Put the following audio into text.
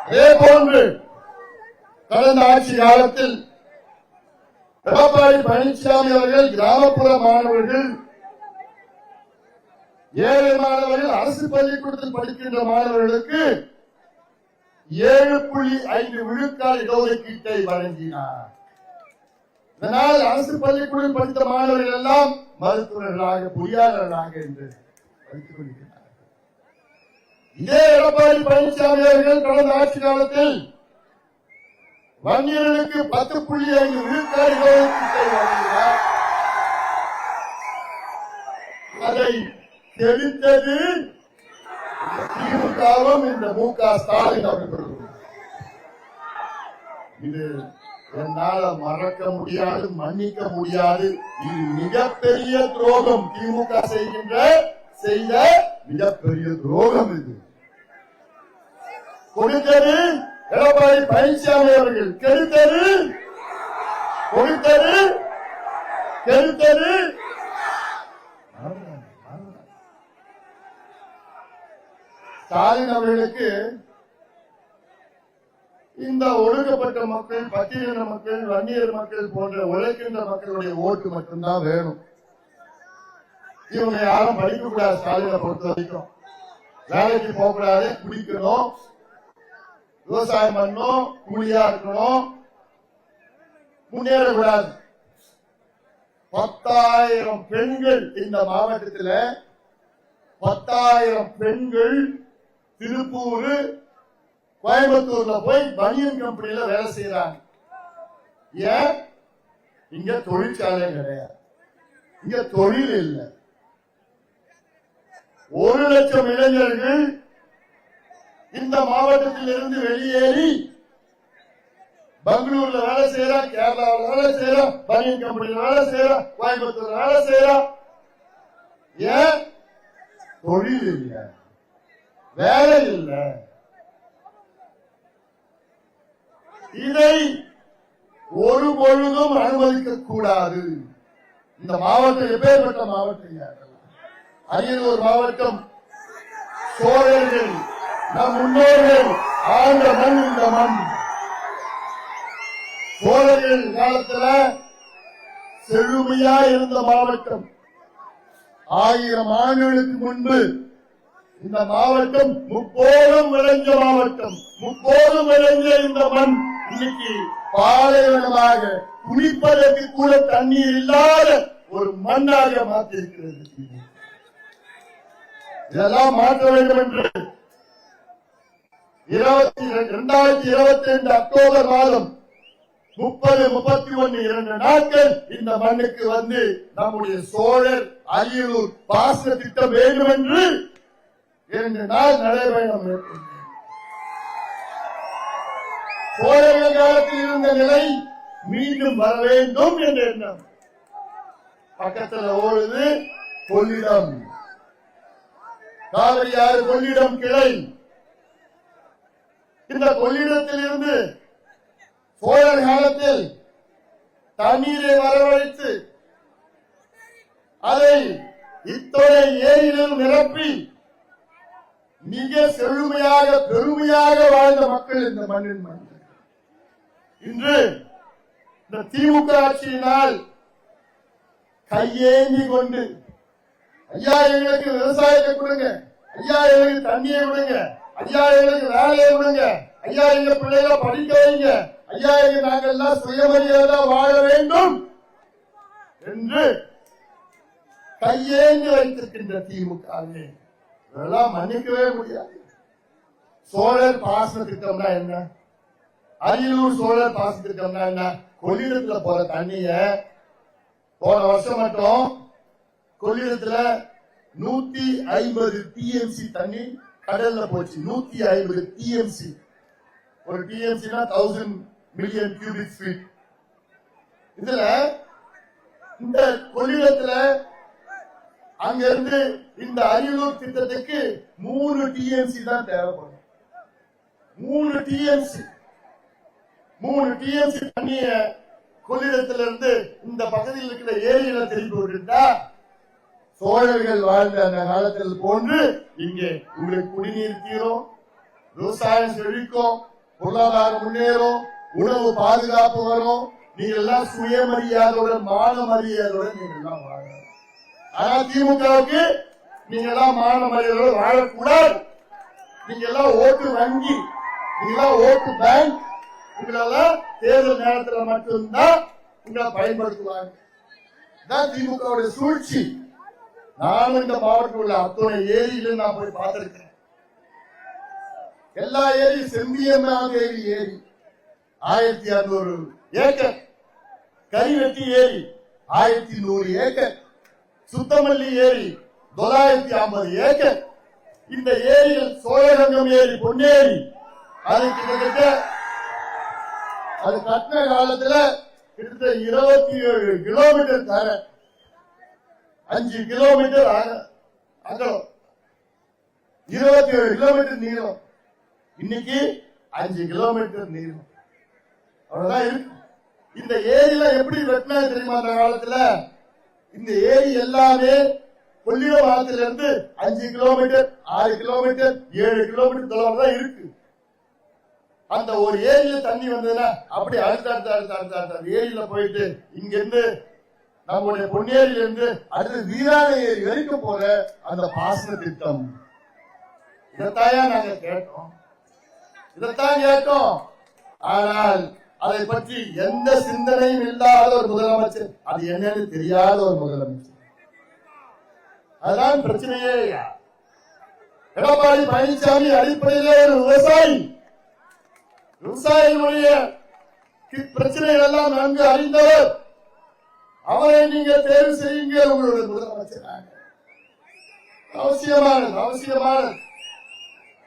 அதே போன்று கடந்த ஆட்சி காலத்தில் எடப்பாடி பழனிசாமி அவர்கள் கிராமப்புற மாணவர்கள், ஏழை மாணவர்கள், அரசு பள்ளிக்கூடத்தில் படிக்கின்ற மாணவர்களுக்கு 7.5 விழுக்காடு இடஒதுக்கீட்டை வழங்கினார். இதனால் அரசு பள்ளிக்கூடம் படித்த மாணவர்கள் எல்லாம் மருத்துவர்களாக, பொறியாளர்களாக என்று படித்துக் கொண்டிருக்கிறார்கள். இதே எடப்பாடி பழனிசாமி அவர்கள் கடந்த ஆட்சி காலத்தில் வன்னியர்களுக்கு 10.5 விழுக்காடு இடஒதுக்கீட்டை வழங்கினார். அதை தெரிந்தது திமுகவும் இந்த மு.க. ஸ்டாலின் அவர்களும். இது என்னால மறக்க முடியாது, மன்னிக்க முடியாது. இது மிகப்பெரிய துரோகம். திமுக செய்த மிகப்பெரிய துரோகம். இது கொடுத்தது எடப்பாடி பழனிசாமி அவர்கள், கெடுத்தது ஸ்டாலின் அவர்களுக்கு இந்த ஒடுக்கப்பட்ட மக்கள், பட்டியலின மக்கள், வன்னியர் மக்கள் போன்ற உழைக்கின்ற மக்களுடைய ஓட்டு மட்டும்தான் வேணும். இவங்க யாரும் படிக்கக்கூடாது. ஸ்டாலினை பொறுத்த வரைக்கும் வேலைக்கு போகக்கூடாது, குடிக்கணும், விவசாயம் பண்ணணும், கூலியா இருக்கணும், முன்னேறக்கூடாது. 10,000 பெண்கள் இந்த மாவட்டத்தில், 10,000 பெண்கள் திருப்பூர், கோயம்புத்தூர்ல போய் பனியன் கம்பெனியில வேலை செய்யறாங்க. ஏன்? இங்க தொழிற்சாலை கிடையாது, இங்க தொழில் இல்லை. 1 லட்சம் இளைஞர்கள் இந்த மாவட்டத்தில் இருந்து வெளியேறி பெங்களூர்ல வேலை செய்யறான், கேரளாவில் வேலை செய்யறான், பனியன் கம்பெனியில் வேலை செய்யறான், கோயம்புத்தூர்ல வேலை செய்யறான். ஏன்? தொழில் இல்லை, வேலை இல்லை. இதை ஒரு பொழுதும் அனுமதிக்க கூடாது. இந்த மாவட்டம் எப்பேற்பட்ட மாவட்டம்? அரியலூர் மாவட்டம் சோழர்கள், நம் முன்னோர்கள் ஆண்ட மண் இந்த மண். சோழர்கள் காலத்தில் செழுமையா இருந்த மாவட்டம். 1000 ஆண்டுகளுக்கு முன்பு இந்த மாவட்டம் முப்போதும் விளைஞ்ச மாவட்டம். முப்போதும் விளைஞ்ச இந்த மண் இன்னைக்கு பாலைவனமாக, குடிப்பதற்கு கூட தண்ணீர் இல்லாத ஒரு மண்ணாக மாற்றிருக்கிறது. இதெல்லாம் மாற்ற வேண்டும் என்று 2022 அக்டோபர் மாதம் 30, 31, 2 நாட்கள் இந்த மண்ணுக்கு வந்து நம்முடைய சோழர் அரியலூர் பாசன திட்டம் வேண்டும் என்று 2 நாள் நடைபயணம் மேற்கொண்டேன். சோழர்கள் காலத்தில் இருந்த நிலை மீண்டும் வர வேண்டும் என்ற எண்ணம். பக்கத்தில் ஓடுது கொள்ளிடம், காவிரியாறு கொள்ளிடம் கிளை. இந்த கொள்ளிடத்தில் இருந்து சோழர் காலத்தில் தண்ணீரை வரவழைத்து அதை இத்தனை ஏரியிலும் நிரப்பி மிக செழுமையாக, பெருமையாக வாழ்ந்த மக்கள் இந்த மண்ணின் மக்கள். இன்று இந்த திமுக ஆட்சியினால் கையேந்தி கொண்டு, ஐயா எங்களுக்கு விவசாயத்தை கொடுங்க, ஐயா எங்களுக்கு தண்ணியை விடுங்க, ஐயா எங்களுக்கு வேலையை விடுங்க, ஐயா எங்க பிள்ளைகளை படிக்க வைங்க, ஐயா எங்க நாங்கள் எல்லாம் சுயமரியாதை வாழ வேண்டும் என்று கையேந்தி வைத்திருக்கின்ற திமுக இதெல்லாம் மன்னிக்கவே முடியாது. சோழர் பாசன திட்டம்னா என்ன? அரியலூர் சோழர் பாசன திட்டம்னா என்ன? கொள்ளிடத்துல போற தண்ணிய போன வருஷம் மட்டும் கொள்ளிடத்துல 150 TMC தண்ணி கடல்ல போச்சு. 150 TMC. ஒரு TMCனா 1000 மில்லியன் கியூபிக் ஃபீட். இதுல இந்த கொள்ளிடத்துல அங்க இருந்து இந்த அரியலூர் திட்டத்துக்கு 3 TMC தான் தேவைப்படும். 3 TMC தண்ணிய கொள்ளிடத்திலிருந்து இந்த பகுதியில் இருக்கிற ஏரியில திருப்பி விட்டுட்டா சோழர்கள் வாழ்ந்த அந்த காலத்தில் போன்று இங்கே உங்களுக்கு குடிநீர் தீரும், விவசாயம் செழிக்கும், பொருளாதாரம் முன்னேறும், உணவு பாதுகாப்பு வரும், நீங்க எல்லாம் சுயமரியாதையுடன் மான மரியாதையுடன் நீங்க எல்லாம் வாழணும். ஆனா திமுகவுக்கு நீங்க எல்லாம் மான மரியாதையோடு வாழக்கூடாது. நீங்க எல்லாம் ஓட்டு வங்கி, நீங்க எல்லாம் ஓட்டு பேங்க், உங்களெல்லாம் தேர்தல் நேரத்தில் மட்டும்தான் உங்களை பயன்படுத்துவாங்க. திமுக சூழ்ச்சி. நானும் இந்த மாவட்டத்தில் உள்ள அத்தனை ஏரியிலும் நான் போய் பார்த்திருக்கேன். எல்லா ஏரி செம்பியமாதேவி ஏரி 1600 ஏக்கர், கரிவெட்டி ஏரி 1100 ஏக்கர், சுத்தமல்லி ஏரி 950 ஏக்கர். இந்த ஏரியில் சோழகங்கம் ஏரி, பொன்னேரி, அது கிட்டத்தட்ட அது கட்டின காலத்துல கிட்டத்தட்ட 27 கிலோமீட்டர் தர, 5 கிலோமீட்டர் அகலம், 27 கிலோமீட்டர் நீளம். இன்னைக்கு 5 கிலோமீட்டர் நீளம். அவ்வளவுதான் இருக்கு. இந்த ஏரியில எப்படி வெட்டினா தெரியுமா? அந்த காலத்துல இந்த ஏரி எல்லாமே கொள்ளிடவாரத்திலிருந்து 5 கிலோமீட்டர், 6 கிலோமீட்டர், 7 கிலோமீட்டர் தொலைவில் தான் இருக்கு. அந்த ஒரு ஏரியில தண்ணி வந்ததுன்னா அப்படி அடுத்த ஏரியில போயிட்டு இங்க இருந்து நம்முடைய பொன்னேரியில இருந்து அடுத்து வீராண ஏரி வரைக்கும் போற அந்த பாசன திட்டம். இதைத்தாயா நாங்க கேட்டோம், இதைத்தான் கேட்டோம். ஆனால் அதை பற்றி எந்த சிந்தனையும் இல்லாத ஒரு முதலமைச்சர், அது என்னன்னு தெரியாத ஒரு முதலமைச்சர். அதுதான் பிரச்சனையே. எடப்பாடி பழனிசாமி அடிப்படையிலே ஒரு விவசாயி, விவசாயிகளுடைய பிரச்சனைகள் எல்லாம் நன்கு அறிந்தவர். அவரை நீங்க தேர்வு செய்யுங்க உங்களுடைய முதலமைச்சர். அவசியமானது.